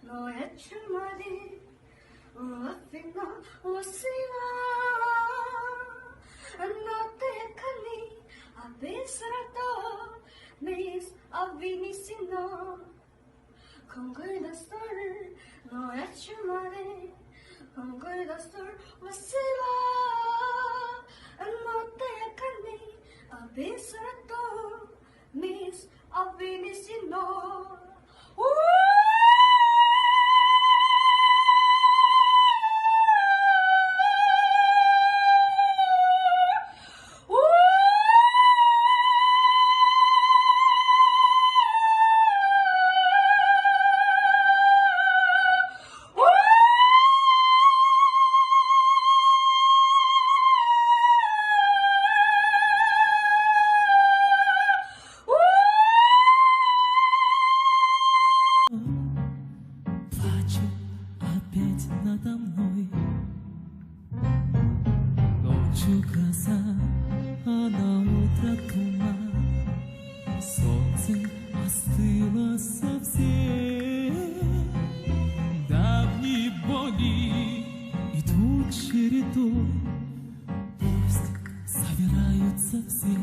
Но я чумали, вина усила, но ты кали, а без рато, мис авинисино, конгойда стар, но я чумали, конгойда стар усила, но ты кали, а без рато, мис авинисино. Плачет опять надо мной. Ночью гроза, а на утро туман. Солнце остыло совсем. Давние боли идут чередой. Пусть собираются все.